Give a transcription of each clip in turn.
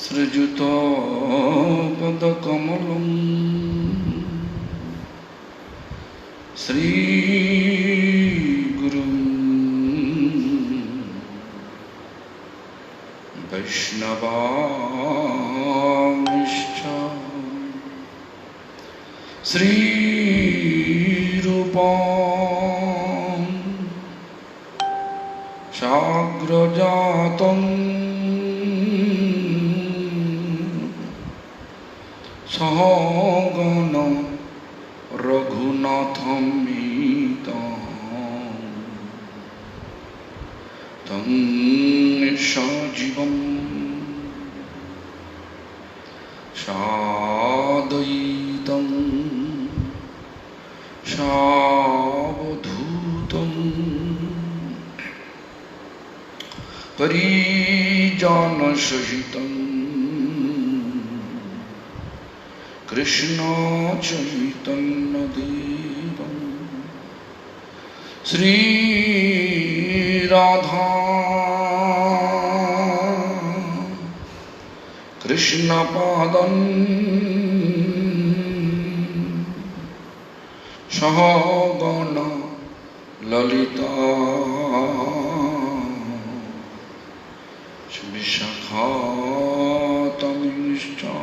Srijuto padakamalam Sri Guru Vaishnavamishcha Sri Rupam Shagrajatam Sahagana Raghunatham Mitam Tam Sajivam Sadaitam Savadhutam Parijana Sahitam Krishna Chaitanya Devam Sri Radha Krishna Padam Sahagana Lalita Vishakhatamischa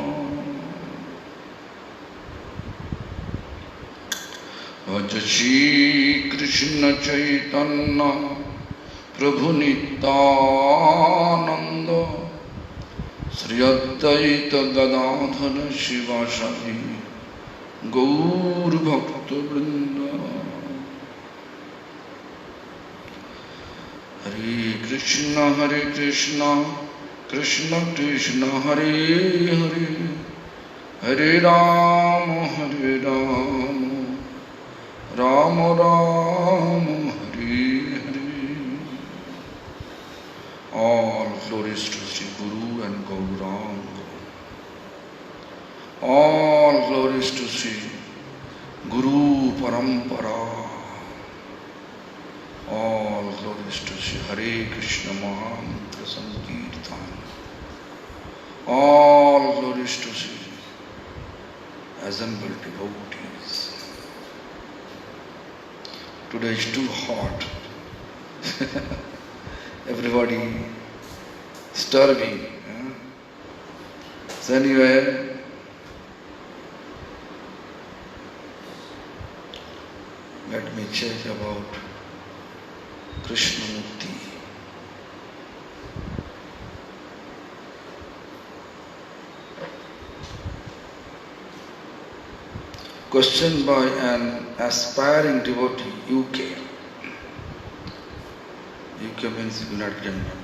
Bhajashi Krishna Chaitanya Prabhu Nityananda Sri Advaita Gadadhara Shivasari Gaur Bhakta Vrinda Hare Krishna Krishna Krishna Hare Hare Hare Rama Rama Rama Hare Hare. All glories to Sri Guru and Gauranga. All glories to Sri Guru Parampara. All glories to Sri Hare Krishna Mahamantra Sankirtan. All glories to Sri assembled devotees. Today is too hot. Everybody starving. So anyway, let me check about Krishna Mukti. Question by an aspiring devotee, UK. UK means United Kingdom.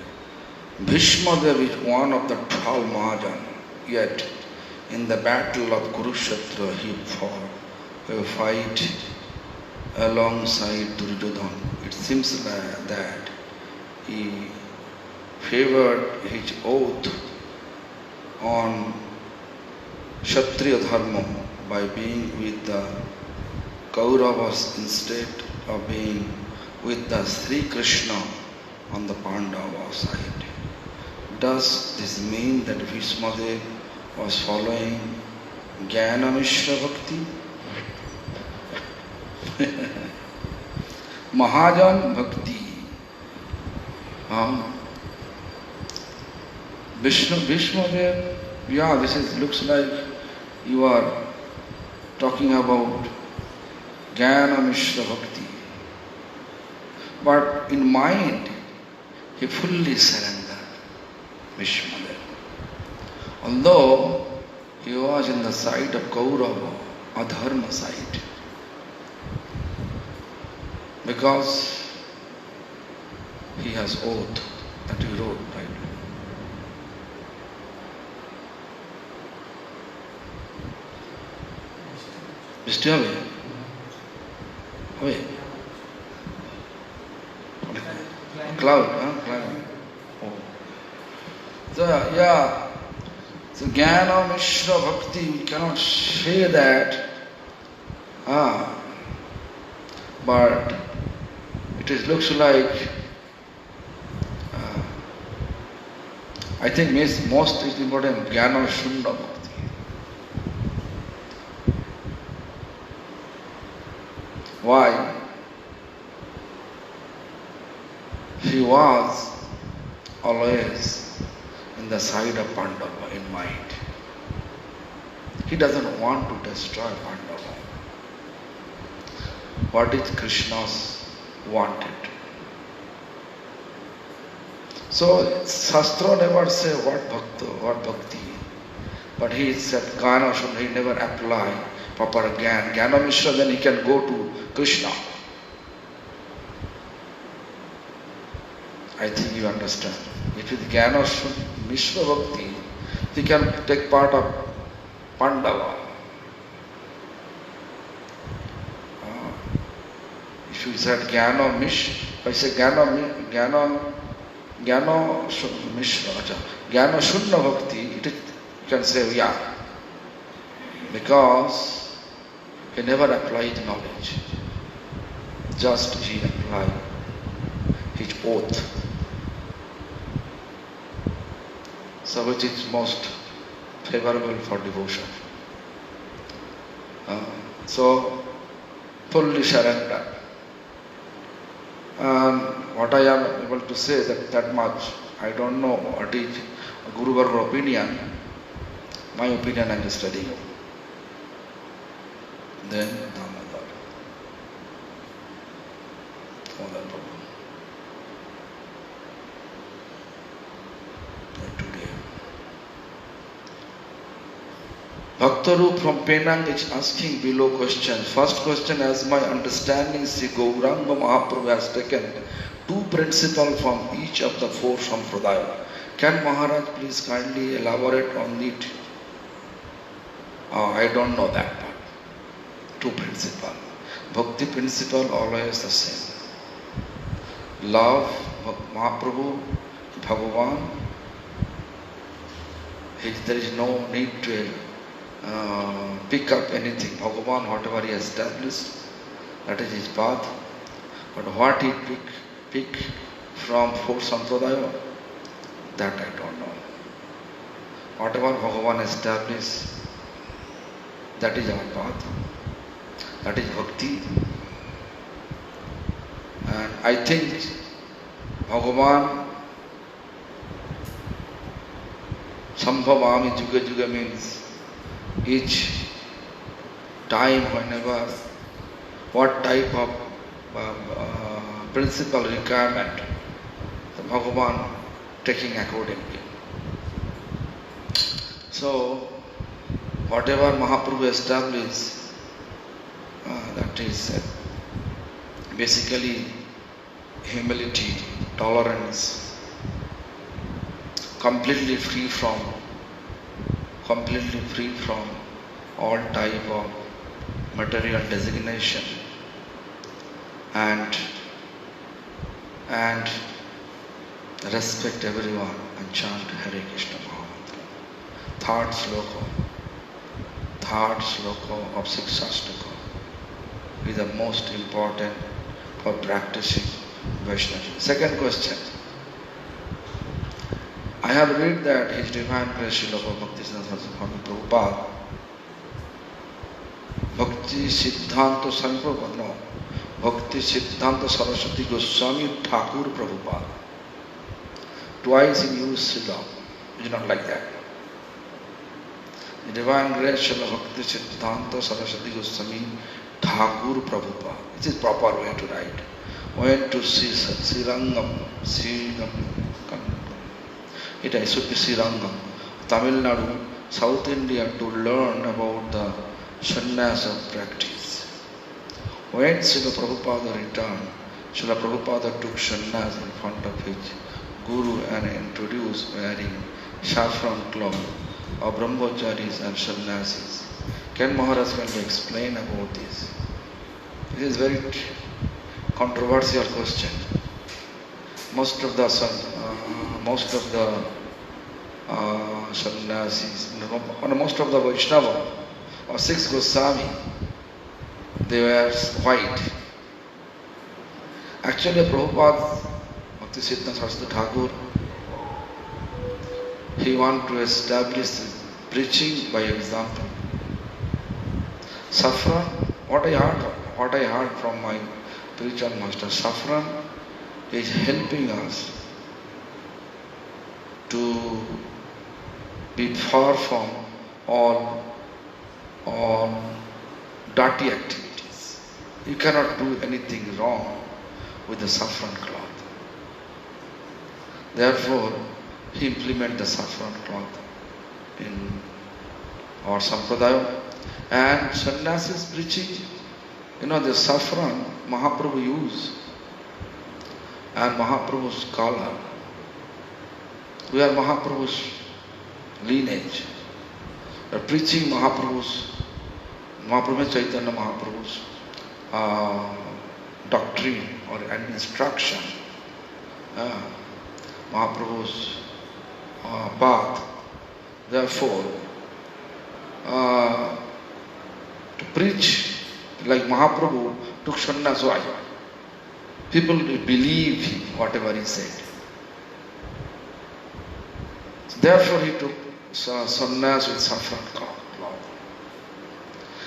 Bhishma Dev is one of the 12 Mahajan, yet in the battle of Kurukshetra he fought a fight alongside Duryodhana. It seems that he favored his oath on Kshatriya Dharma by being with the Kauravas instead of being with the Sri Krishna on the Pandava side. Does this mean that Bhishmadev was following Jnana Mishra Bhakti? Mahajan Bhakti. Bhishmadev, yeah, looks like you are talking about Jnana Mishra Bhakti. But in mind, he fully surrendered, Bhishmadev. Although he was in the side of Kaurava, Adharma side. Because he has oath that he wrote, right? Mr. Away. Cloud, Cloud. Oh. So, yeah. So, Jnana Mishra Bhakti, we cannot say that. But it looks like I think most is important, Jnana Shunda Bhakti. Why? He was always in the side of Pandava in mind. He doesn't want to destroy Pandava. What is Krishna's wanted? So Shastra never say what bhakti. But he said Gana should he never apply proper Gyan. Jnana Mishra, then he can go to Krishna. I think you understand. If with Jnana Mishra Bhakti, he can take part of Pandava. If you said Jnana Mishra, if I say Jnana Mishra, Jnana Shunna Bhakti, you can say yeah. Because he never applied knowledge. Just he applied his oath. So which is most favorable for devotion. So fully surrender. And what I am able to say that much, I don't know what is Guru Varga's opinion. My opinion I am studying. Then Damodar. Today. Bhaktaru from Penang is asking below questions. First question, as my understanding, Sri Gauranga Mahaprabhu has taken two principles from each of the four Sampradaya. Can Maharaj please kindly elaborate on it? I don't know that part. Two principles. Bhakti principle always the same. Love Mahaprabhu, Bhagavan. There is no need to pick up anything. Bhagavan, whatever he established, that is his path. But what he pick from four Sampradaya, that I don't know. Whatever Bhagavan established, that is our path. That is bhakti. And I think Bhagavan Sambhavami Juga Juga means each time, whenever, what type of principal requirement, the Bhagavan taking accordingly. So, whatever Mahaprabhu established, that is basically humility, tolerance, completely free from all type of material designation, and respect everyone and chant Hare Krishna Mahamantra. Third sloka of Sikshastaka is the most important for practicing Vaishnavism. Second question. I have read that His Divine Grace Srila Bhaktisiddhanta Swami Prabhupada, Bhakti Siddhanta Swami Prabhupada, no, Bhakti Siddhanta Saraswati Goswami Thakur Prabhupada. Twice he used Siddha. It is not like that. The Divine Grace Srila Bhakti Siddhanta Saraswati Goswami Thakur Prabhupada. It is proper way to write. Went to Srirangam. It should be Srirangam, Tamil Nadu, South India, to learn about the sannyasa practice. When Srila Prabhupada returned, Srila Prabhupada took sannyas in front of his Guru and introduced wearing saffron cloth of brahmacharis and sannyasis. Can Maharaj explain about this? It is very controversial question. Most of the sannyasis, most of the Vaishnava or six Goswami, they were white. Actually, Prabhupada, Bhakti Siddhanta Saraswati Thakur, he wants to establish preaching by example. Saffron, what I heard from my spiritual master, saffron is helping us to be far from all dirty activities. You cannot do anything wrong with the saffron cloth. Therefore, he implement the saffron cloth in our sampradaya. And sannyasis preaching, the saffron Mahaprabhu used and Mahaprabhu's collar. We are Mahaprabhu's lineage. We are preaching Mahaprabhu's Chaitanya Mahaprabhu's doctrine or an instruction. Mahaprabhu's path. Therefore, to preach like Mahaprabhu took sannyas. Why? People will believe him, whatever he said. Therefore, he took sannyas with saffron cloth.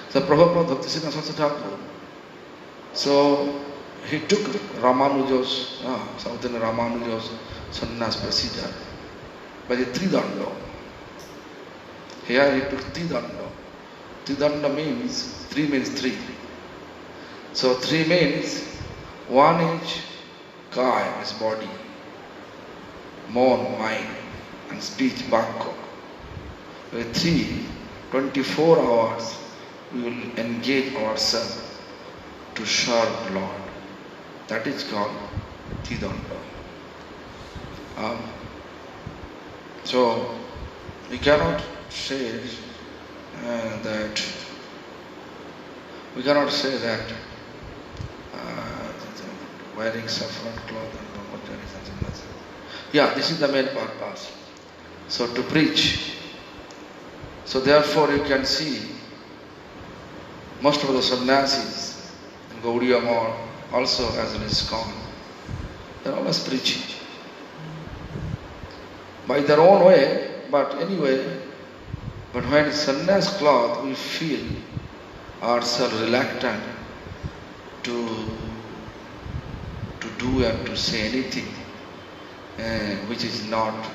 So, Prabhupada Bhaktisiddhanta Saraswati Thakur. So, he took Ramanuja's, Shaitanya Ramanuja's sannyas procedure by the Tridanda. Here he took Tridanda. Tridanda means, 3 means 3. So 3 means, 1 is kaya, is body, mon, mind, and speech, bhakya. With 3, 24 hours, we will engage ourselves to serve Lord. That is called Tridanda. So, we cannot say that wearing saffron cloth and brahmachari is something else. Yeah, this is the main purpose. So to preach. So therefore you can see most of the sannyasis in Gaudiya Math, also as in ISKCON, they are always preaching. By their own way, but anyway, but when sannyas cloth, we feel ourselves reluctant to do and to say anything which is not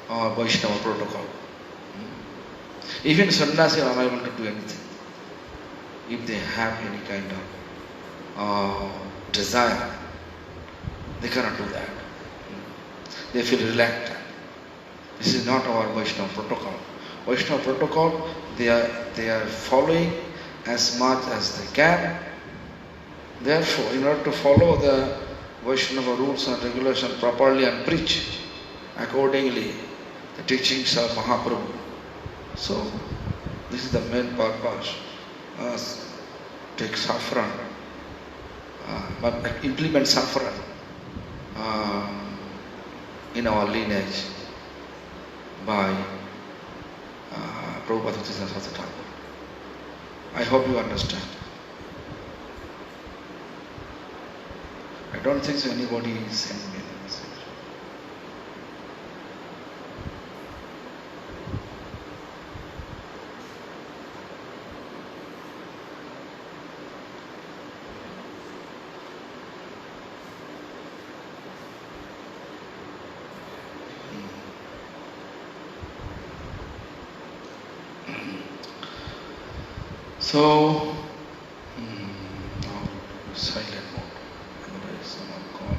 our Vaishnava protocol. Even sannyasi are unable to do anything. If they have any kind of desire, they cannot do that. They feel reluctant. This is not our Vaishnava protocol. Vaishnava protocol, they are following as much as they can. Therefore, in order to follow the Vaishnava rules and regulations properly and preach accordingly, the teachings of Mahaprabhu. So, this is the main purpose. Take saffron, implement saffron in our lineage by Prabhupada Bhaktisiddhanta Saraswati Thakur. I hope you understand. I don't think so anybody is sending me a message. So, now silent mode. Otherwise, someone call.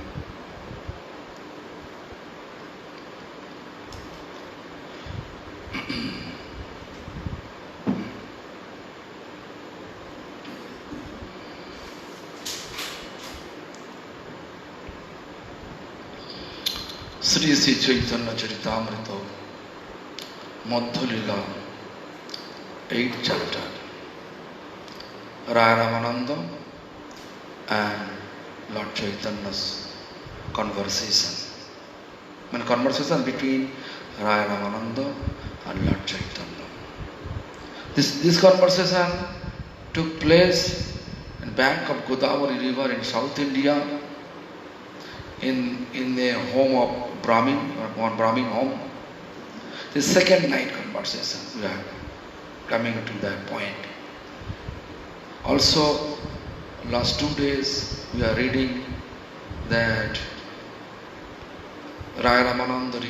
Sri Chaitanya Charitamrita, Madhya Lila, 8th chapter. Raya Ramananda and Lord Chaitanya's conversation. Conversation between Raya Ramananda and Lord Chaitanya. This conversation took place in bank of Godavari river in South India, in the home of Brahmin, one Brahmin home. The second night conversation, we are coming to that point. Also, last 2 days we are reading that Raya Ramananda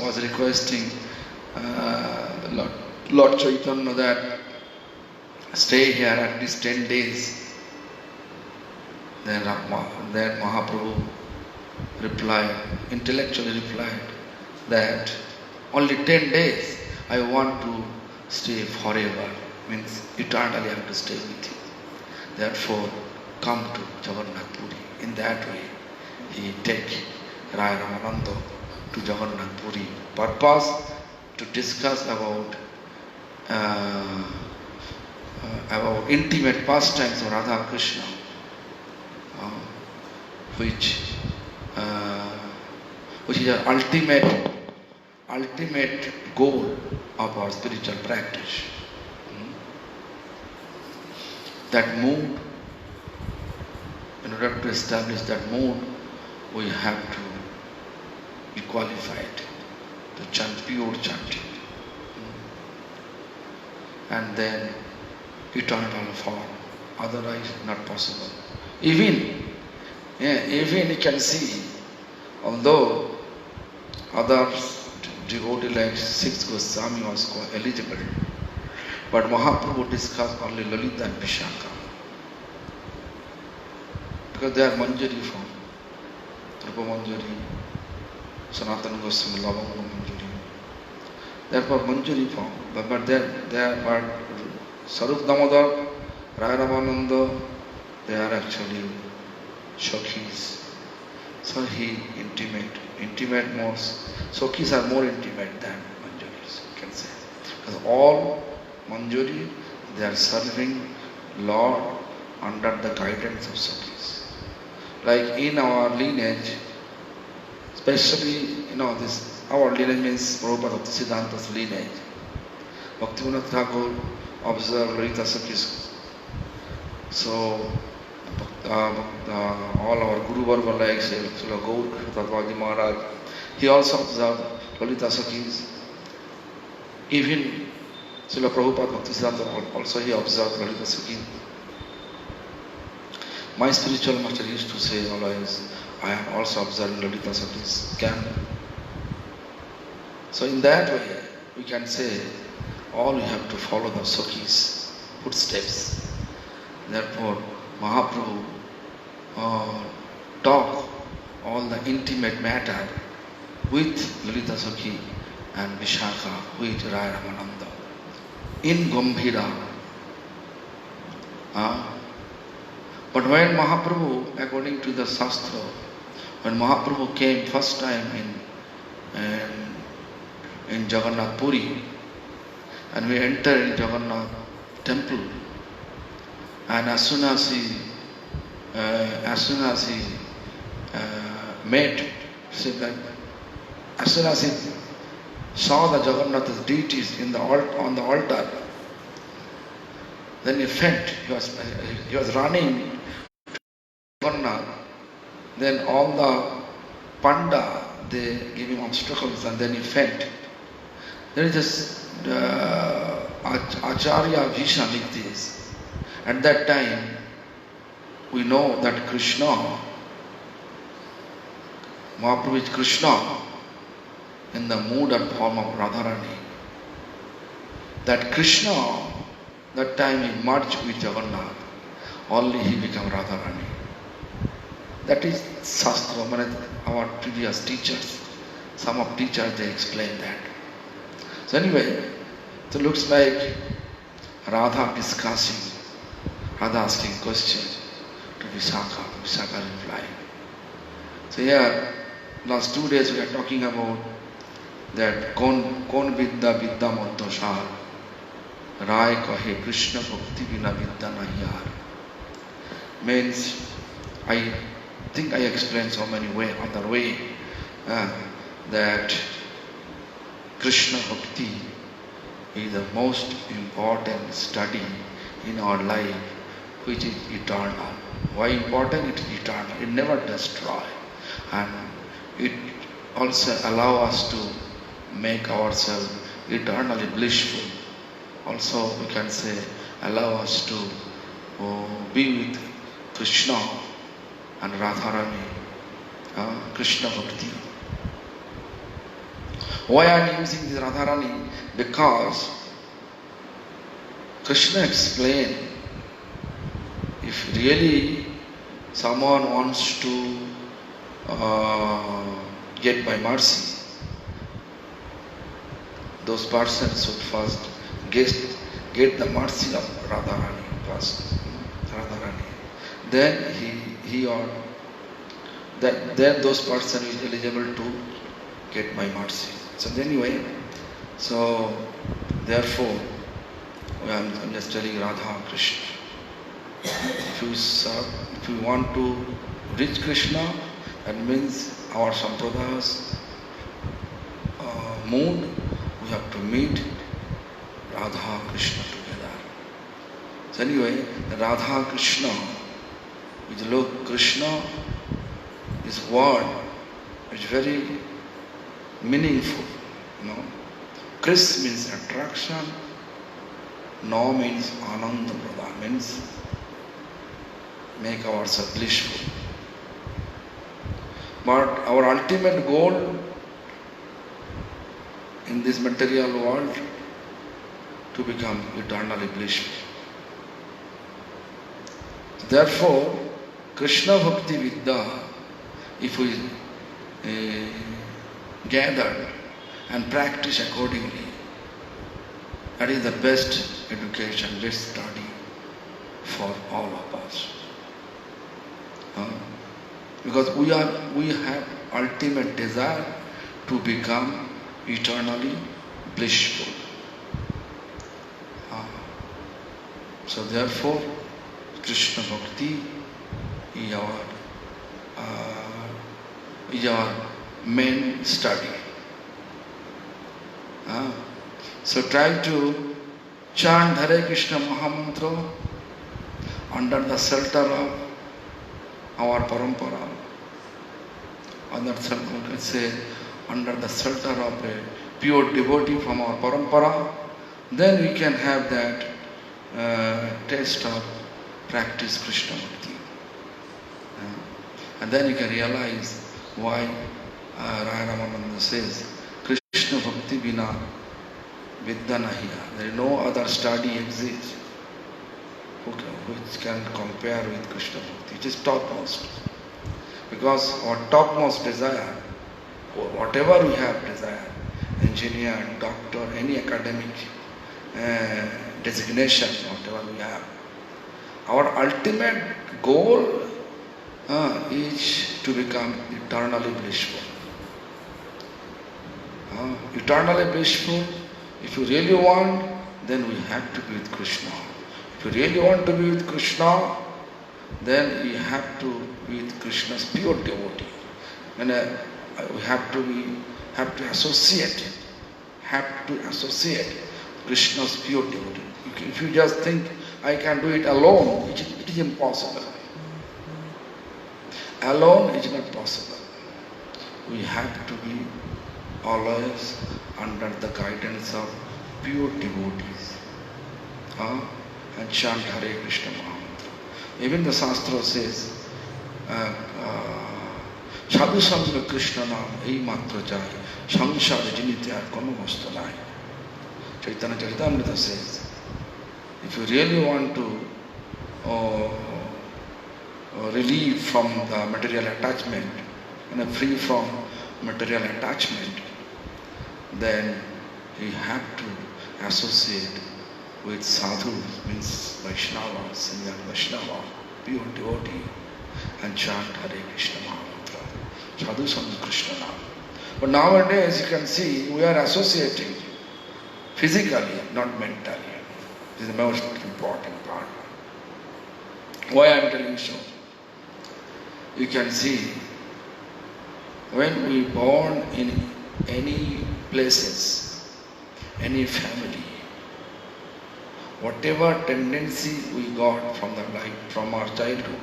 was requesting Lord Chaitanya that stay here at least 10 days. Then Mahaprabhu intellectually replied that only 10 days I want to stay forever, means eternally I have to stay with you. Therefore, come to Jagannath Puri. In that way, he take Raya Ramananda to Jagannath Puri. Purpose to discuss about intimate pastimes of Radha Krishna, which is the ultimate goal of our spiritual practice. That mood, in order to establish that mood, we have to be qualified to chant pure chanting. And then eternal form, otherwise not possible. Even you can see, although others devotee like Sixth Goswami was eligible, but Mahaprabhu discussed only Lalita and Vishaka, because they are Manjari form. Rupa Manjari, Sanatana Goswami, Lavanga Manjari. Therefore Manjari form, but they are Sarup Damodar, Raya Ramananda, they are actually Shakis. So he intimate more. Shakis are more intimate than Manjaris, you can say. Because all Manjari, they are serving Lord under the guidance of Shakis. Like in our lineage, especially, our lineage means Prabhupada Bhaktisiddhanta's lineage. Bhaktivinoda Thakur observed Lalita Shakis. So, all our Guru Varga like Srila Gaur Tatvaji Maharaj, he also observed Lalita Shakis. Even Srila Prabhupada Bhaktisiddhanta also he observed Lalita Shakis. My spiritual master used to say always, I am also observing Lalita Shakis camp. So in that way, we can say, all we have to follow the Shakis' footsteps. Therefore, Mahaprabhu talk all the intimate matter with Lalita Shaki and Vishaka, with Raya Ramananda in Gambhira. But when Mahaprabhu, according to the Shastra, when Mahaprabhu came first time in Jagannath Puri, and we entered in Jagannath temple, and as soon as he met, as soon as he saw the Jagannath's deities on the altar, then he faint. He was running to Jagannath. Then all the Panda, they give him obstacles, and then he faint. There is this Acharya Bhisha like this. At that time, we know that Krishna, Mahaprabhu is Krishna in the mood and form of Radharani. That Krishna, that time he merged with Jagannath, only he became Radharani. That is Shastra, our previous teachers. Some of teachers, they explain that. So anyway, it looks like Radha discussing, Radha asking question to Vishaka, Vishaka replying. So here, last 2 days we are talking about that kon vidya vidya madhya Rai kahe Krishna bhakti vina vidya nahi. Means, I think I explained so many ways on the way that Krishna bhakti is the most important study in our life, which is eternal. Why important? It is eternal. It never destroys. And also allow us to make ourselves eternally blissful. Also we can say allow us to be with Krishna and Radharani, Krishna Bhakti. Why I am using this Radharani? Because Krishna explained, if really someone wants to get my mercy, those persons should first get the mercy of Radharani first. Radharani. Then then those persons is eligible to get my mercy. So anyway, so therefore I'm just telling Radha Krishna. If you want to reach Krishna, that means our Sampradayas mood, we have to meet Radha Krishna together. So anyway, the Radha Krishna, which look Krishna, this word is very meaningful. Kris means attraction, No means Ananda Prada, means make ourselves blissful. But our ultimate goal in this material world to become eternally blissful. Therefore, Krishna Bhakti Vidya, if we gather and practice accordingly, that is the best education, best study for all of us. Because we have ultimate desire to become eternally blissful. So therefore, Krishna Bhakti is our main study. So try to chant Hare Krishna Mahamantra under the shelter of our parampara. Under the shelter of a pure devotee from our parampara, then we can have that taste of practice Krishna Bhakti. And then you can realize why Raya Ramananda says, Krishna Bhakti Bina Vidya Nahiya. There is no other study exists which can compare with Krishna Bhakti. It is topmost. Because our topmost desire, whatever we have desire, engineer, doctor, any academic designation, whatever we have, our ultimate goal is to become eternally blissful. Eternally blissful, if you really want, then we have to be with Krishna. If you really want to be with Krishna, then we have to be with Krishna's pure devotee. And we have to associate Krishna's pure devotee. If you just think, I can do it alone, it is impossible. Alone is not possible. We have to be always under the guidance of pure devotees. And chant Hare Krishna Mahamantra. Even the Shastra says, Sadhu Sangha Krishna Nam Ei Matra Jai Sangsara Jinite Ar Kono Vastu Nai. Chaitanya Charitamrita says, if you really want to relieve from the material attachment and free from material attachment, then you have to associate with sadhu, means Vaishnava, senior Vaishnava, pure devotee, and chant Hare Krishna Mahamantra. Sadhu Sangha Krishna Nam. But nowadays you can see we are associating physically, not mentally. This is the most important part. Why I am telling you so? You can see when we born in any places, any family, whatever tendency we got from the life, from our childhood,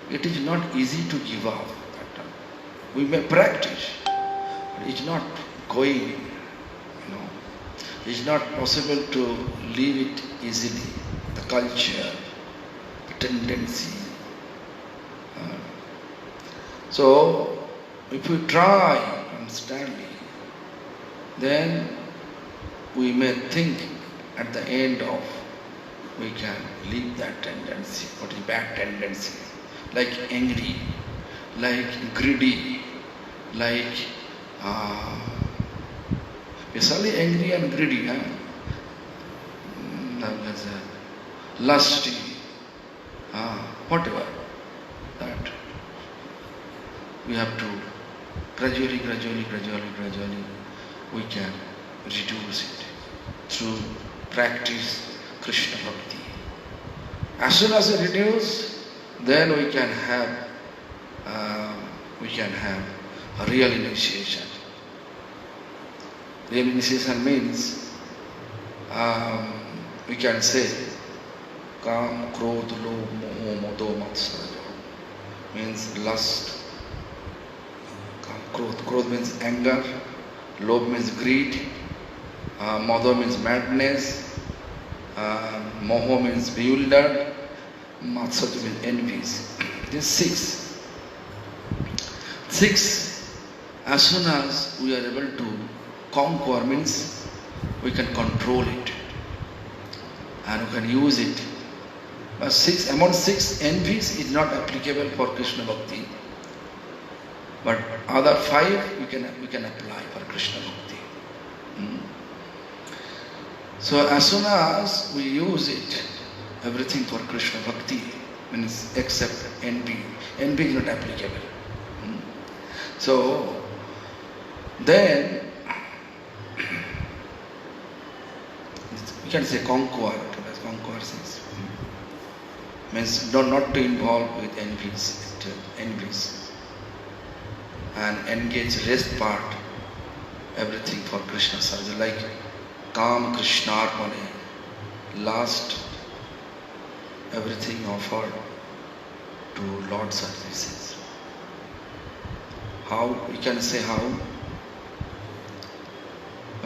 it is not easy to give up. We may practice, It's not going, It's not possible to leave it easily. The culture, the tendency. So, if we try constantly, then we may think at the end of we can leave that tendency, what is bad tendency, like angry, like greedy, like especially angry and greedy, lusty, whatever, that we have to gradually we can reduce it through practice Krishna Bhakti. As soon as we reduce, then we can have a real initiation. Real initiation means we can say Kam, Krodh, Lobh, Moho, Mado, Matsarya, means lust. Krodh means anger, Lobh means greed, Mado means madness, Moho means bewildered, Matsarya means envies. These six, as soon as we are able to conquer, means we can control it and we can use it. But among six envies is not applicable for Krishna Bhakti. But other five we can apply for Krishna Bhakti. So as soon as we use it, everything for Krishna Bhakti, means except envy. Envy is not applicable. So then we can say conquer six. Means not to involve with envies. And engage rest part, everything for Krishna service, like Kam Krishnarpane, last everything offered to Lord services. How? We can say how?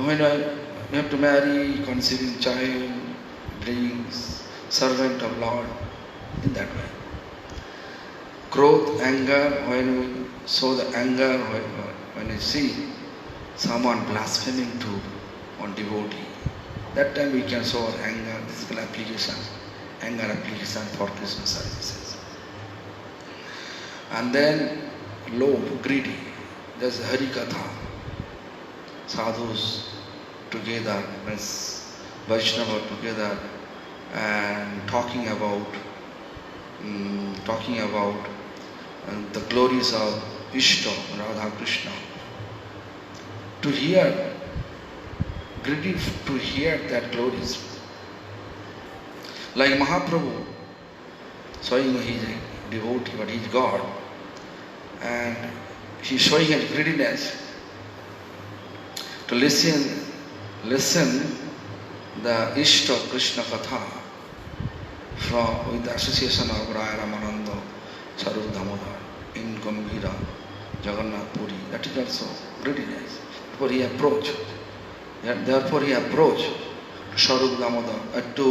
When you have to marry, conceiving child, brings servant of Lord, in that way. Krodh, anger, when we show the anger, when we see someone blaspheming to one devotee, that time we can show our anger, physical application, anger application for Krishna services. And then Lobh, greedy, there's Hari Katha, sadhus together, Vaishnava together, and talking about the glories of Ishta, Radha Krishna. To hear, greedy to hear that glories. Like Mahaprabhu, showing he is a devotee, but he is God, and he is showing his greediness to listen the Ishta Krishna Katha with the association of Raya Ramananda, Charu Damodar, in Gambhira, Jagannath Puri. That is also greediness. Therefore he approached to Charu Damodar, to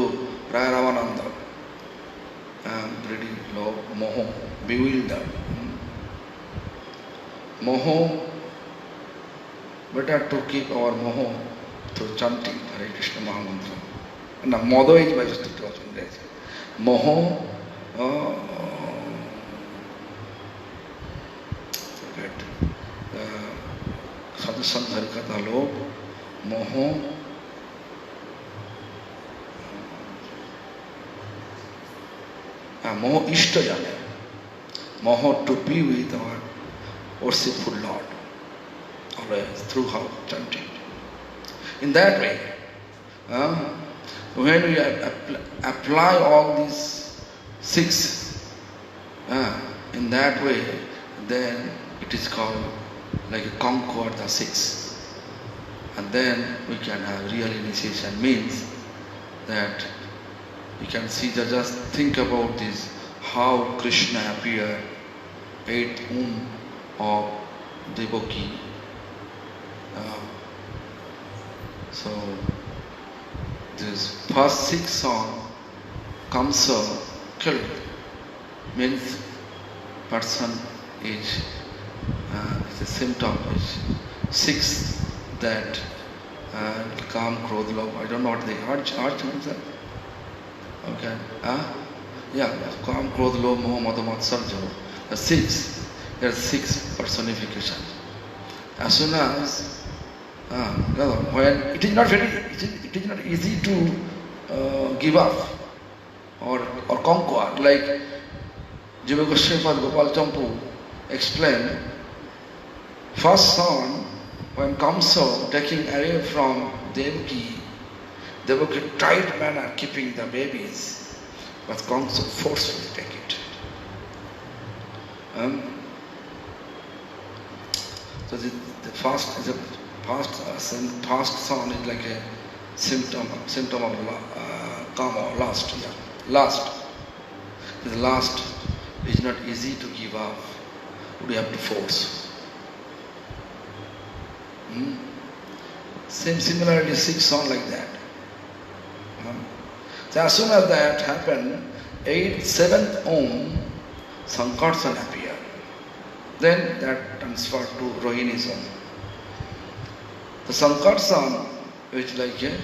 Raya Ramananda, greedy, love, moho, bewildered. Moho, better to keep our moho through chanting Hare Krishna Mahamantra. Now, modo is by just to moho, forget. Sadhusam Harikatha Lobh, moho, moho Ishta Jane. Moho to be with our worshipful Lord, always through how chanting. In that way, when we apply all these six, in that way, then it is called like a conquer the six. And then we can have real initiation, means that we can see, just think about this, how Krishna appeared, 8 of Devaki, So this first 6 song, Kamsa killed, means person is it's a symptom is 6 that Kam, Krodh, love. I don't know what they are. Okay. Yeah, Kam, Krodh, love, Moh, Mada, Matsarja. The 6. There are 6 personifications. As soon as when it is not easy to give up or conquer, like Jiva Goswami Gopal Champu explained, first son, when Kamsa taking away from Devaki tried manner keeping the babies, but Kamsa forcefully take it. So the fast is a fast son is like a symptom of karma, lust. Yeah. Lust. The lust is not easy to give up. We have to force. Similarly, 6 songs like that. So as soon as that happened, 7th Om, Sankarsan appeared. Then that transferred to Rohinism. The Sankarsan, which like a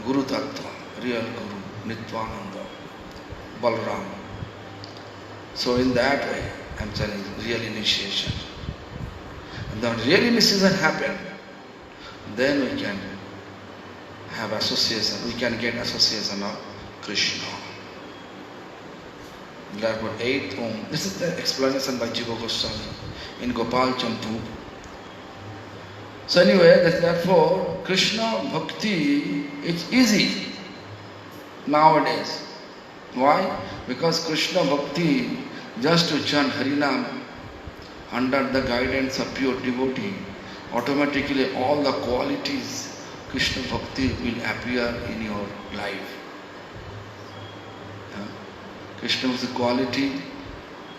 Guru Tattva, real Guru, Nityananda, Balaram. So in that way, I am telling you, real initiation. And the real initiation happened, then we can have association, we can get association of Krishna. Therefore, 8th Om. This is the explanation by Jiva Goswami in Gopal Champu. So anyway, therefore, Krishna Bhakti is easy nowadays. Why? Because Krishna Bhakti, just to chant Harinam under the guidance of pure devotee, automatically all the qualities Krishna Bhakti will appear in your life. Krishna is a quality.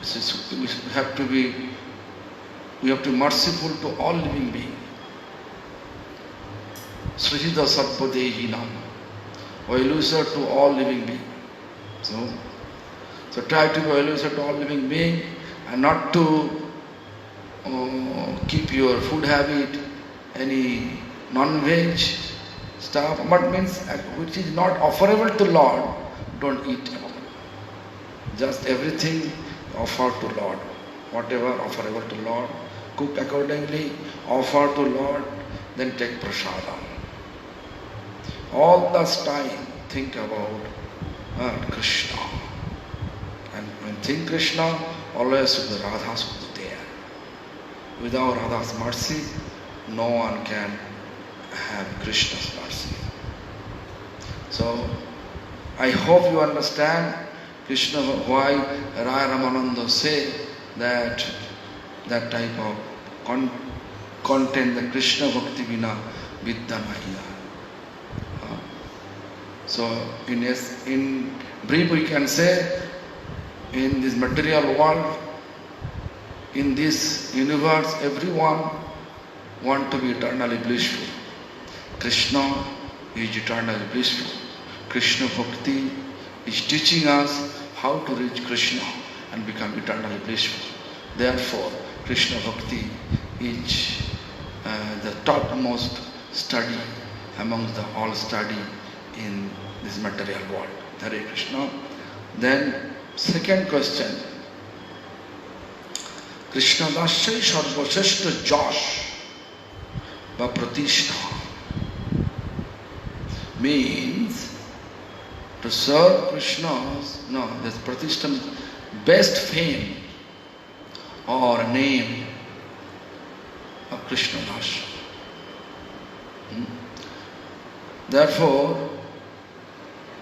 We have to be merciful to all living beings. Srihita Sarvadehinam, well-wisher to all living beings. So try to be well-wisher to all living beings and not to keep your food habit, any non-veg stuff, but means which is not offerable to Lord, don't eat. Just everything offered to Lord. Whatever offerable to Lord, cook accordingly, offer to Lord, then take prasadam. All this time think about Krishna. And when think Krishna, always with the Radha should be there. Without Radha's mercy, no one can have Krishna's mercy. So, I hope you understand Krishna, why Raya Ramananda say that type of content, the Krishna Bhakti Vina Vidya Nahiya. So in brief we can say, in this material world, in this universe, everyone want to be eternally blissful. Krishna is eternally blissful. Krishna Bhakti is teaching us how to reach Krishna and become eternally blissful. Therefore, Krishna Bhakti is the topmost study amongst the all study in this material world. Hare Krishna. Then, second question. Krishna Dasya Sarvasheshta Josh va Pratishtha means to serve Krishna's, this Pratishtha, best fame or name of Krishna Dasya. Therefore,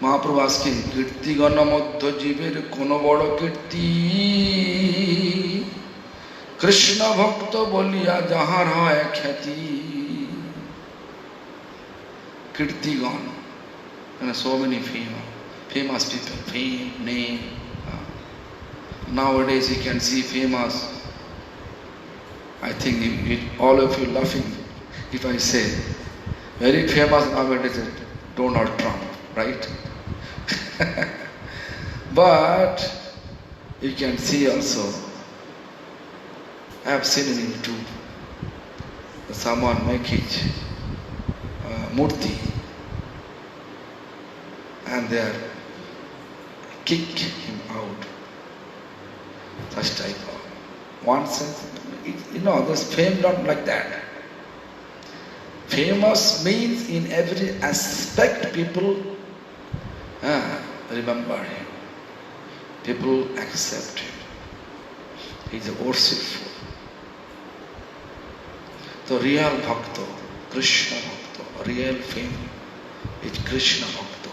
Mahaprabhu asking, Kirti Gana Madhya Jiver Kono Bada Kirti Krishna Bhakta Boliya Jahar Hai Khyati. Kirti Gana. And so many famous people, fame, name. Nowadays you can see famous. I think all of you laughing if I say Very famous nowadays is Donald Trump, right? But you can see also, I have seen in YouTube, someone make his murti and they are kick him out. Such type of one sense, there's fame not like that. Famous means in every aspect people remember him. People accept him. He's a worshipful. The real bhakta, Krishna bhakta, real fame is Krishna bhakta.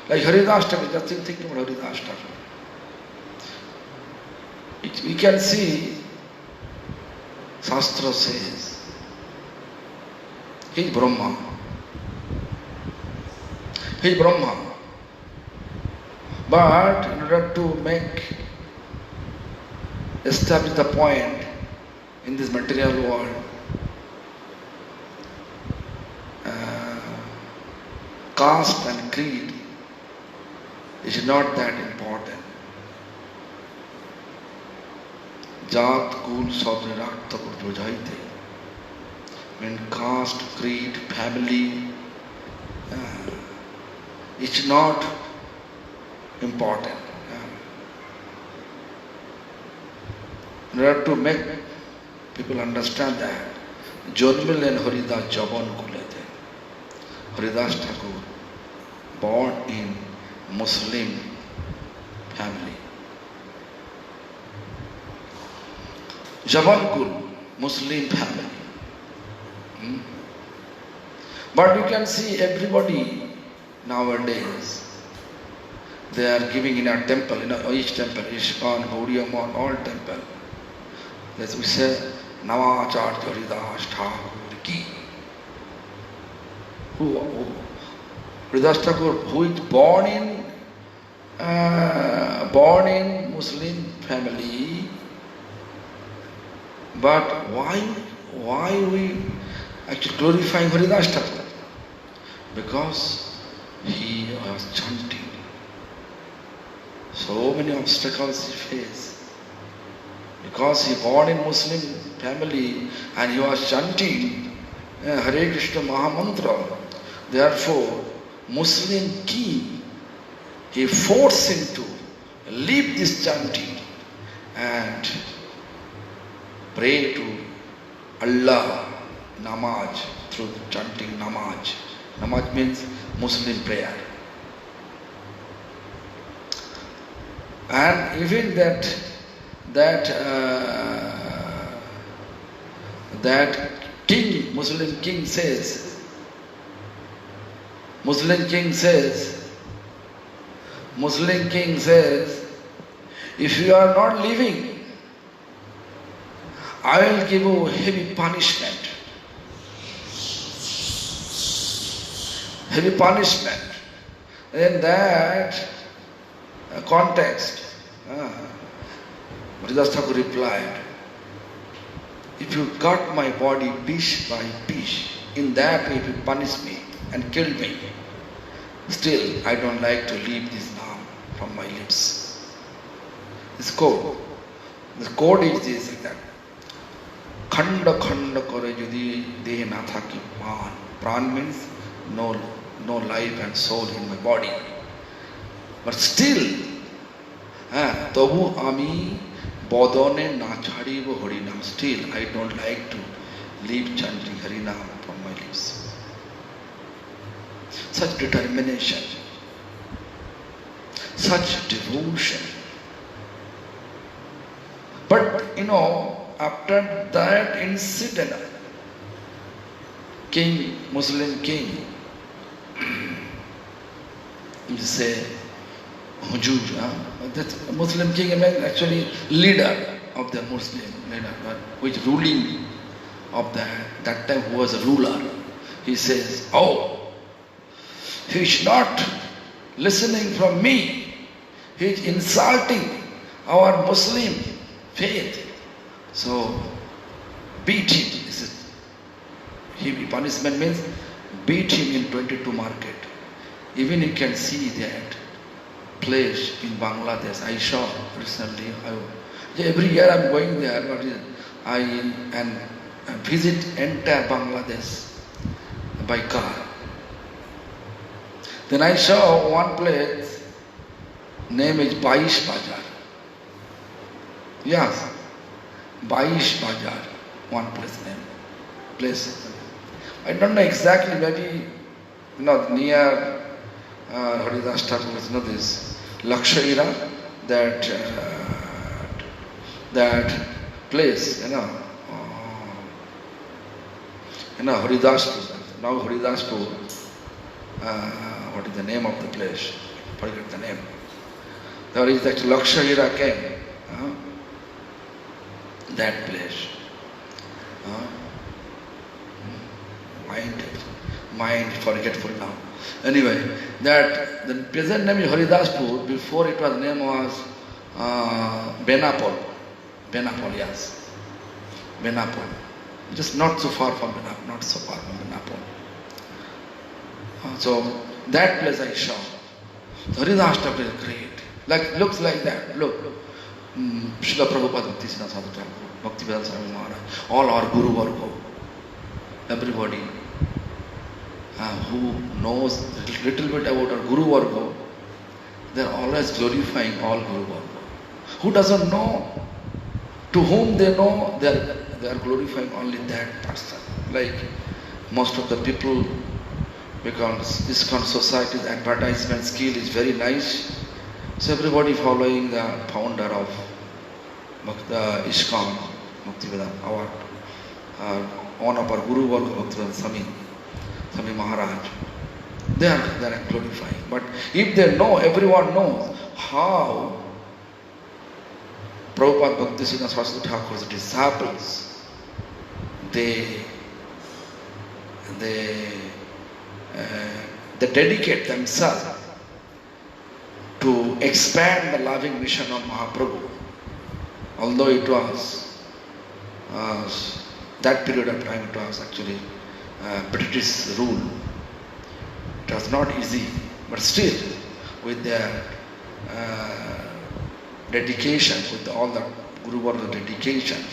Like Haridas Thakur, just think about Haridas Thakur. We can see, Shastra says, he is Brahma. He is Brahma. But in order to establish the point in this material world, caste and creed is not that important. Jat, kul, sab nirakta ko bujhaite. When caste, creed, family, it's not important. In order to make people understand that, Jonmil and Haridas Jaban Kulete. Haridas Thakur, born in Muslim family. Jabalpur, Muslim family. But you can see everybody nowadays, they are giving in a temple, each temple, Ishkan, Gaudiya, all temple. As we say, Navacharya Haridas Thakur ki. Haridas Thakur, who is born in Muslim family, but why we actually glorifying Haridas Thakur? Because he was chanting. So many obstacles he faced. Because he born in Muslim family and he was chanting Hare Krishna Mahamantra. Therefore, Muslim king, he forced him to leave this chanting and pray to Allah, namaz, through chanting namaz. Namaz means Muslim prayer. And even that king, Muslim king says, if you are not leaving, I will give you heavy punishment. Heavy punishment. In that context, Haridas Thakur replied, if you cut my body piece by piece, in that way if you punish me and kill me, still I don't like to leave this now from my lips. This code is this, like that. Khanda khanda kore jodi dehe na thaki pran. Pran means no life and soul in my body. But still, tabu ami bodone na chhadibo harinam. Still, I don't like to leave chanting harinam from my lips. Such determination, such devotion. But after that incident, Muslim king, you say, Hujur, that Muslim king means actually leader of the Muslim leader, which ruling of that time who was a ruler. He says, he is not listening from me. He is insulting our Muslim faith. So beat him. Punishment means beat him in 22 market. Even you can see that place in Bangladesh. I saw recently. Every year I am going there, but I visit entire Bangladesh by car. Then I saw one place, name is Baish Bazaar. Yes, Baish Bazaar, one place name. I don't know exactly, maybe near Haridas Thakur, this Lakshaira, that place, Haridaspur. Now Haridaspur, what is the name of the place? Forget the name. There is that Lakshaira came, that place. Mind forgetful now. Anyway, that the present name is Haridaspur. Before it was name was Benapol. Benapol, yes. Benapol. Just not so far from Benapol. So that place I saw. The Haridas Thakur is great. Looks like that. Look. Srila Prabhupada Bhakti Siddhanta Sadhu Thakur, Bhaktivedanta Swami Maharaj, all our Guru Varga, everybody who knows a little bit about our Guru Varga, they are always glorifying all Guru Varga. Who doesn't know? To whom they know, they are glorifying only that person. Like most of the people, because this kind of society's advertisement skill is very nice, so everybody following the founder of the ISKCON, Bhaktivedanta, one of our Guru Varga, Bhaktivedanta Swami Maharaj. They are glorifying. But if they know, everyone knows how Prabhupada Bhakti Siddhanta Saraswati Thakur's disciples, they dedicate themselves to expand the loving mission of Mahaprabhu. Although it was, that period of time it was actually British rule. It was not easy, but still with their dedication, with all the Guru Varga dedication,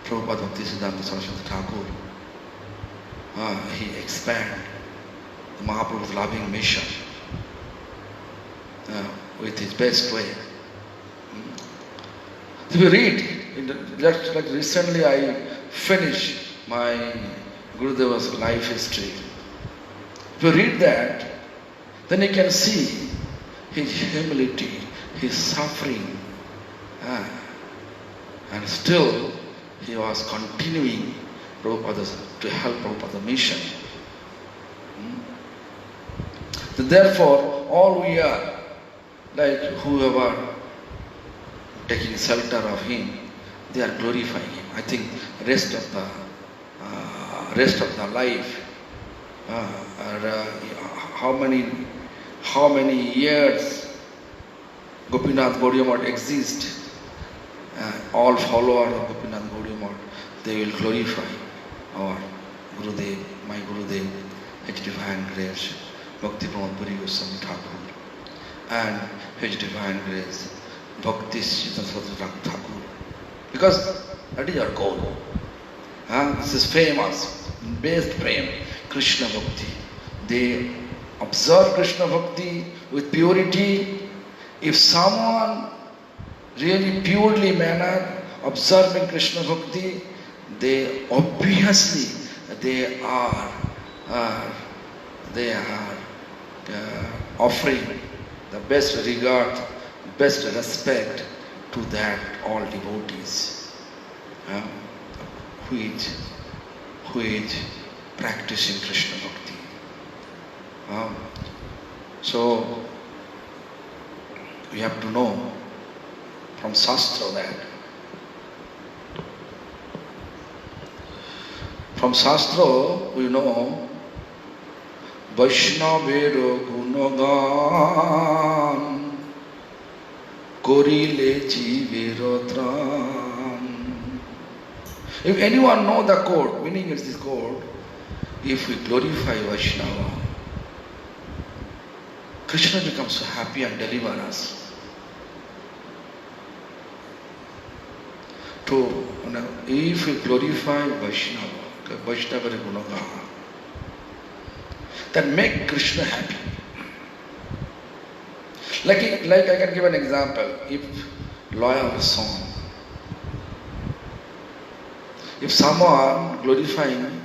Prabhupada Bhakti Siddhanta Saraswati Thakur, he expanded Mahaprabhu's loving mission with his best way. If you read, like recently I finished my Gurudeva's life history. If you read that, then you can see his humility, his suffering, and still he was continuing to help Prabhupada's mission. Therefore, all we are, like whoever taking shelter of him, they are glorifying him. I think rest of the life, how many years Gopinath Gaudiya Math exists, all followers of Gopinath Gaudiya Math, they will glorify our Gurudev, my Gurudev, His Divine Grace, Bhakti Pramod Puri Goswami Thakur, and His Divine Grace, Bhakti Siddhanta Thakur. Because that is our goal. This is famous, best fame, Krishna Bhakti. They observe Krishna Bhakti with purity. If someone really purely manner observing Krishna Bhakti, they obviously they are offering the best regard, best respect to that all devotees who is practicing Krishna Bhakti. So we have to know from Shastra that. From Shastra we know Vaishnavero Gunagan Korile Jivero Tram. If anyone know the code, meaning is this code, if we glorify Vaishnava, Krishna becomes so happy and delivers us. If we glorify Vaishnava, Vaishnava Gunaga, then make Krishna happy. Like I can give an example. If loyal son, if someone glorifying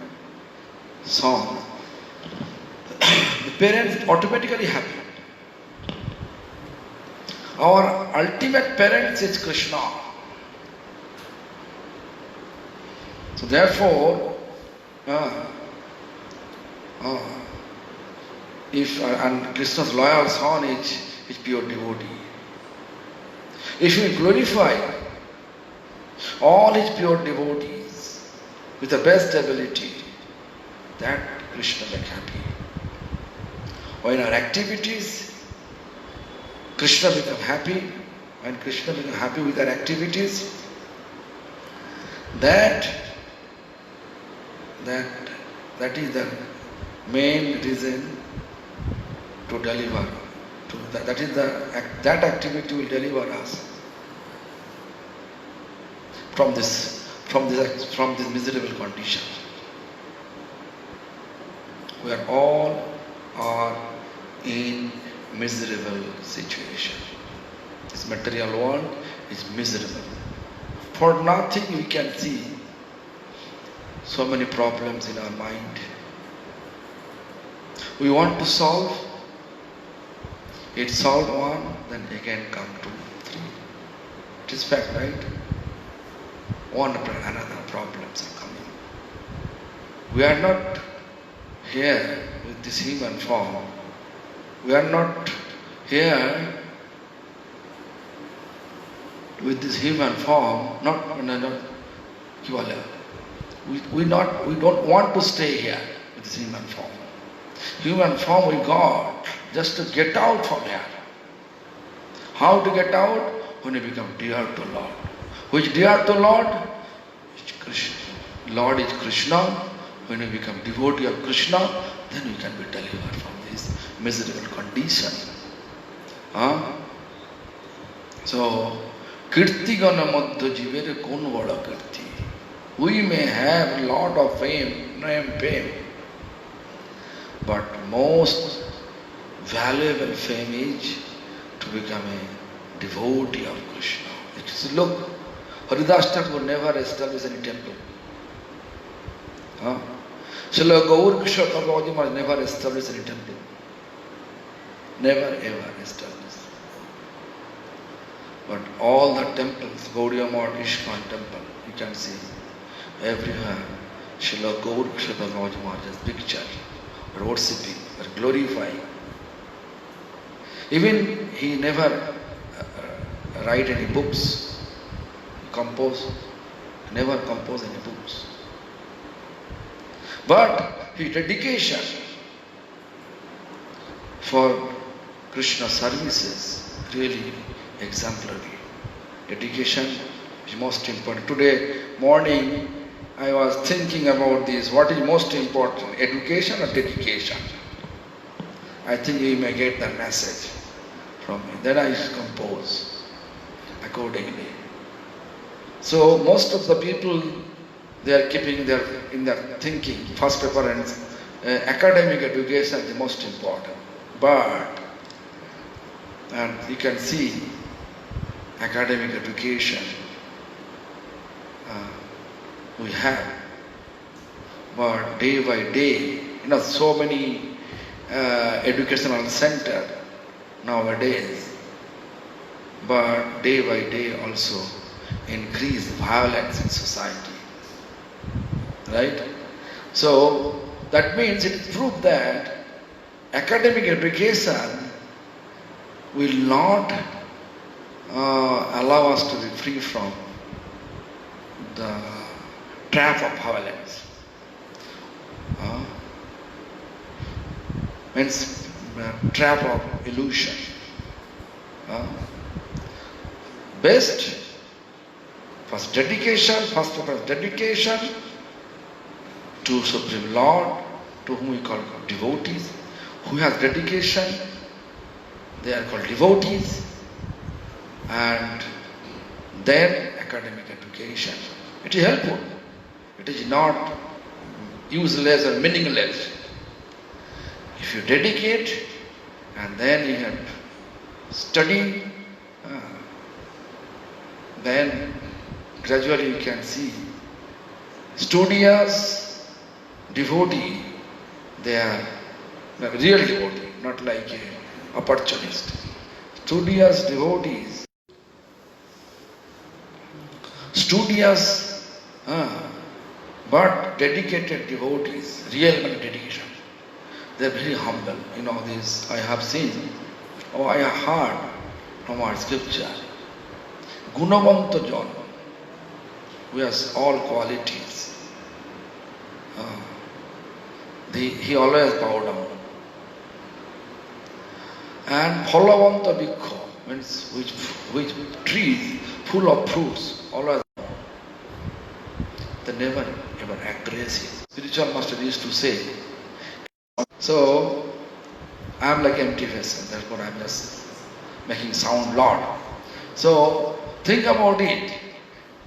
son, the parents automatically happy. Our ultimate parents is Krishna. So therefore, if and Krishna's loyal son is pure devotee. If we glorify all his pure devotees with the best ability, that Krishna makes happy. Or in our activities, Krishna becomes happy. When Krishna becomes happy with our activities, that is the main reason to deliver. That activity will deliver us from this miserable condition. We are all in miserable situation. This material world is miserable. For nothing we can see so many problems in our mind. We want to solve. It solved one, then again come 2, 3. It is fact, right? One after another problems are coming. We are not here with this human form. We are not here with this human form. We don't want to stay here with this human form. Human form we got just to get out from here. How to get out? When you become dear to Lord. Which dear to Lord? It's Krishna. Lord is Krishna. When you become devotee of Krishna, then you can be delivered from this miserable condition. So, Kirti gana madhya jivere kon vada kirti. We may have a lot of fame, but most valuable fame is to become a devotee of Krishna. Look, Haridas Thakur never established any temple. Srila Gaur Kishore Thakur Maharaj never established any temple. Never ever established. But all the temples, Gaudiya Math, Ishkan temple, you can see everywhere Srila Gaur Kishore Thakur Maharaj's picture, worshiping, glorifying. Even he never write any books, never compose any books. But his dedication for Krishna services really exemplary. Dedication is most important. Today morning I was thinking about this. What is most important, education or dedication? I think you may get the message from me. Then I compose accordingly. So most of the people, they are keeping in their thinking, first preference, academic education is the most important. But, and you can see academic education we have, but day by day, so many educational centers nowadays, but day by day also increase violence in society, right? So that means it is proof that academic education will not allow us to be free from the trap of violence. Means trap of illusion. Best, first of all, dedication to Supreme Lord, to whom we call devotees, who has dedication, they are called devotees, and then academic education. It is helpful. It is not useless or meaningless. If you dedicate and then you have study, then gradually you can see studious devotee, they are real devotee, not like a opportunist. Studious devotees, studious but dedicated devotees, real dedication. They are very humble. You know this, I have seen, I have heard from our scripture. Gunavanta Jon, who has all qualities. He always bow down. And Phalavanta Bhikkhu, means which trees full of fruits, always bow. They never ever aggressive. Spiritual master used to say. So I am like empty vessel, therefore I am just making sound Lord. So think about it.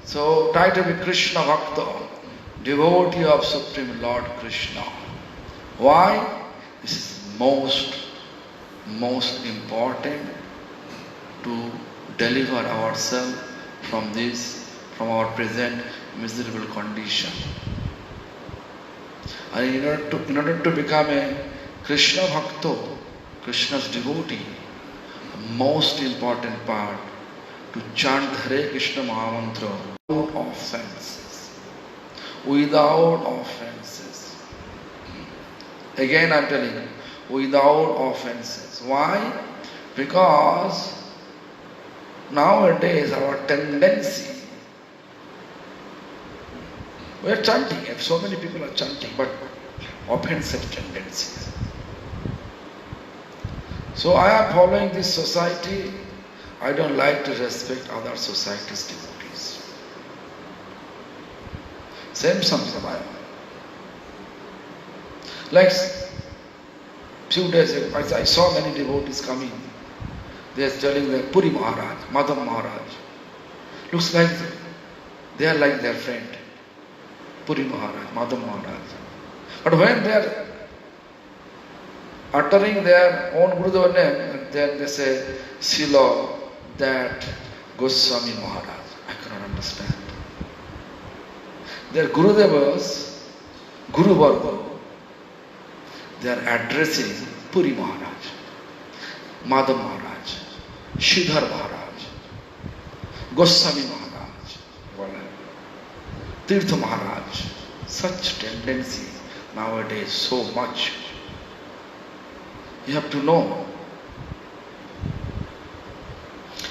So try to be Krishna Bhakta, devotee of Supreme Lord Krishna. Why? This is most important to deliver ourselves from our present miserable condition. And in order to become a Krishna Bhakta, Krishna's devotee, the most important part, to chant Hare Krishna Mahamantra without offenses. Without offenses. Again I am telling you, without offenses. Why? Because nowadays our tendency, we are chanting, so many people are chanting, but offensive tendencies. So I am following this society. I don't like to respect other society's devotees. Same Samsabhaya. Like few days ago, I saw many devotees coming. They are telling the Puri Maharaj, Madam Maharaj. Looks like they are like their friend. Puri Maharaj, Madam Maharaj. But when they are uttering their own Gurudev name, then they say, Sila, that Goswami Maharaj. I cannot understand. Their Gurudevas, Guru Varga, they are addressing Puri Maharaj, Madam Maharaj, Shridhar Maharaj, Goswami Maharaj, Tirtha Maharaj. Such tendency nowadays, so much. You have to know,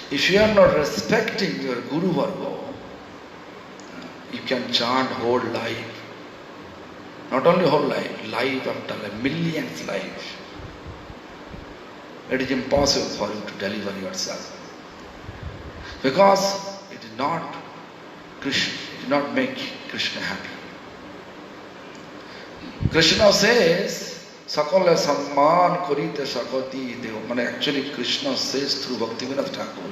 if you are not respecting your Guru Varga, you can chant whole life. Not only whole life, life after life, millions life. It is impossible for you to deliver yourself. Because it is not Krishna, it did not make Krishna happy. Krishna says, Sakala Samman Korite Sakati Dev. Actually Krishna says through Bhaktivinoda Thakur.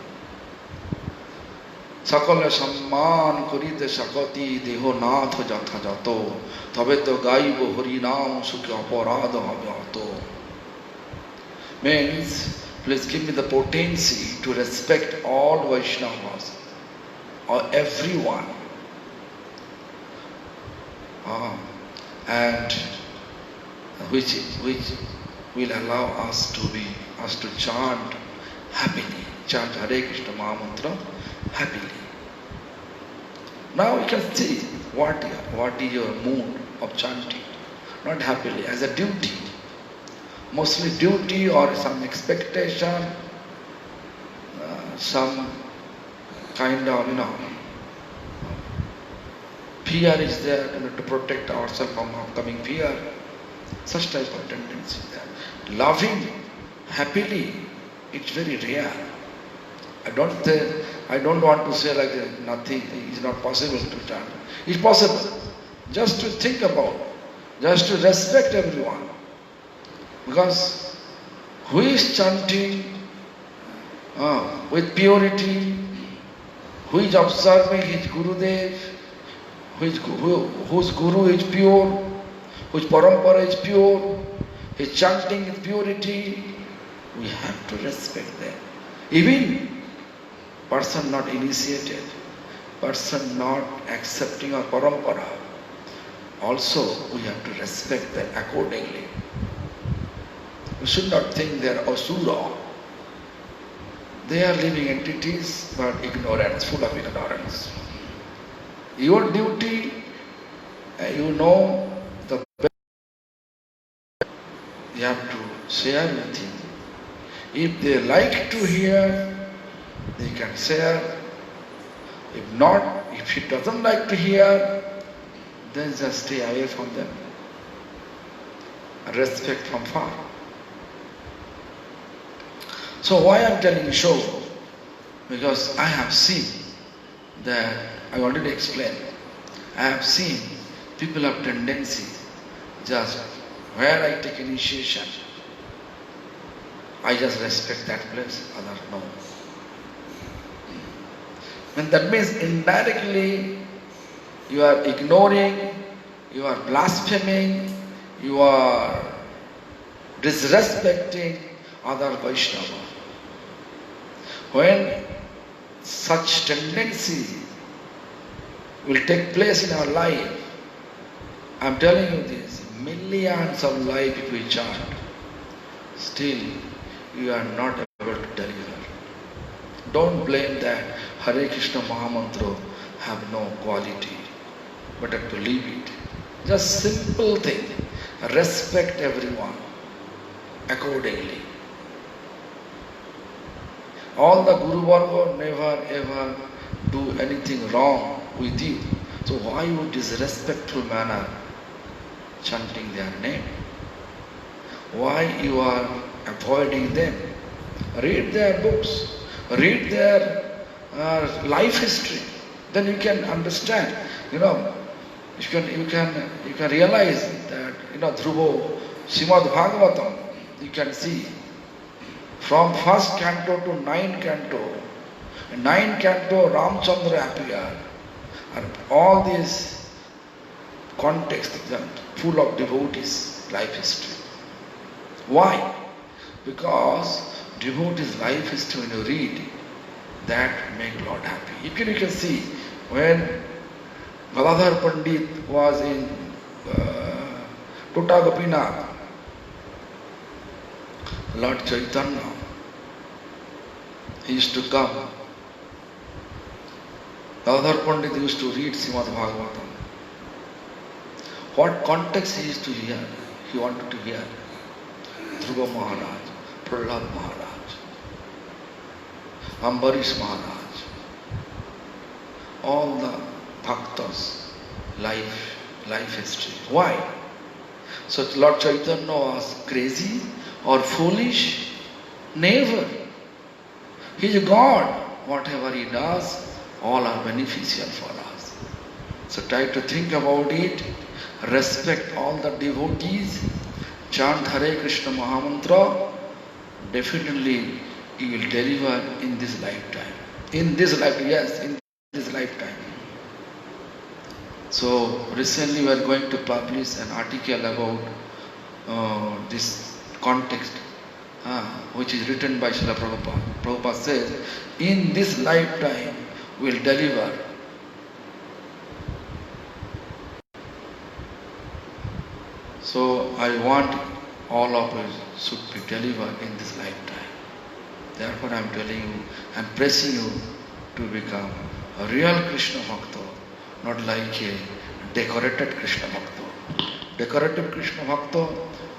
Sakala Samman Korite Sakati Deho Nath Jatha Jato. Tabeto Gaibo Harinam Sukya Aparada Habato. Means, please give me the potency to respect all Vaishnavas or everyone. And which will allow us to chant happily, chant Hare Krishna Mahamantra happily. Now you can see what is your mood of chanting, not happily, as a duty. Mostly duty or some expectation, some kind of, fear is there to protect ourselves from upcoming fear. Such type of tendency there. Loving happily, it's very rare. I don't want to say like nothing is not possible to chant. It's possible. Just to think about just to respect everyone. Because who is chanting with purity, who is observing his Gurudev, whose Guru is pure, whose parampara is pure, his chanting with purity, we have to respect them. Even person not initiated, person not accepting our parampara, also we have to respect them accordingly. We should not think they are asura. They are living entities but ignorance, full of ignorance. Your duty, you know, the best you have to share with him. If they like to hear, they can share. If not, if he doesn't like to hear, then just stay away from them. Respect from far. So why I am telling you so? Because I have seen that, I already explained, I have seen people have tendency, just where I take initiation, I just respect that place, other no. And that means indirectly you are ignoring, you are blaspheming, you are disrespecting other Vaishnava. When such tendency will take place in our life, I am telling you this, millions of lives if we chant, still you are not able to deliver. Don't blame that Hare Krishna Mahamantra have no quality, but have to leave it. Just simple thing, respect everyone accordingly. All the Guru Varga never ever do anything wrong with you. So why you disrespectful manner chanting their name? Why you are avoiding them? Read their books, read their life history. Then you can understand. You can realize that Dhruvo, Srimad Bhagavatam, you can see from first canto to ninth canto. In ninth canto, Ramchandra appeared. And all these context full of devotees' life history. Why? Because devotees' life history, when you read, that make Lord happy. You can see when Gadadhar Pandit was in Tota Gopinath, Lord Chaitanya, he used to come. Gadadhar Pandit used to read Srimad Bhagavatam. What context he used to hear? He wanted to hear Dhruva Maharaj, Prahlad Maharaj, Ambarish Maharaj, all the bhaktas, life history. Why? So Lord Chaitanya was crazy or foolish? Never. He is God. Whatever he does, all are beneficial for us. So try to think about it, respect all the devotees, chant Hare Krishna Mahamantra, definitely you will deliver in this lifetime. In this lifetime, yes, in this lifetime. So recently we are going to publish an article about this context, which is written by Srila Prabhupada. Prabhupada says, in this lifetime we will deliver. So I want all of us should be delivered in this lifetime. Therefore I am telling you, I am pressing you to become a real Krishna Bhakta, not like a decorated Krishna Bhakta. Decorative Krishna Bhakta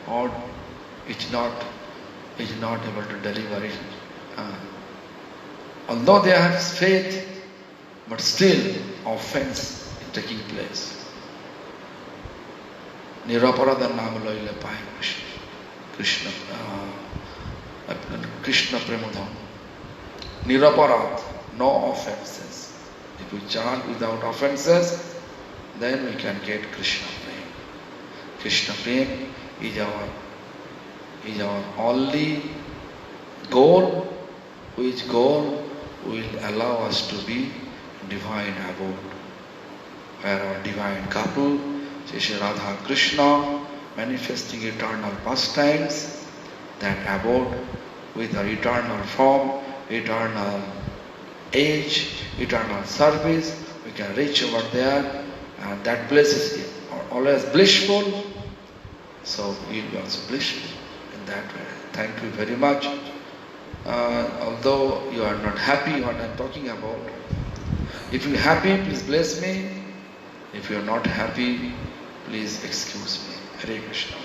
or is not able to deliver it. Although they have faith, but still offense is taking place. Niraparada naam loile pai Krishna Premadham. Niraparad, no offenses. If we chant without offenses, then we can get Krishna prema. Krishna Prem is our only goal, which goal will allow us to be divine abode, where our divine couple, Shri Radha Krishna, manifesting eternal pastimes, that abode with our eternal form, eternal age, eternal service, we can reach over there, and that place is always blissful, so we will be also blissful in that way. Thank you very much. Although you are not happy what I am talking about, if you are happy, please bless me. If you are not happy, please excuse me. Hare Krishna.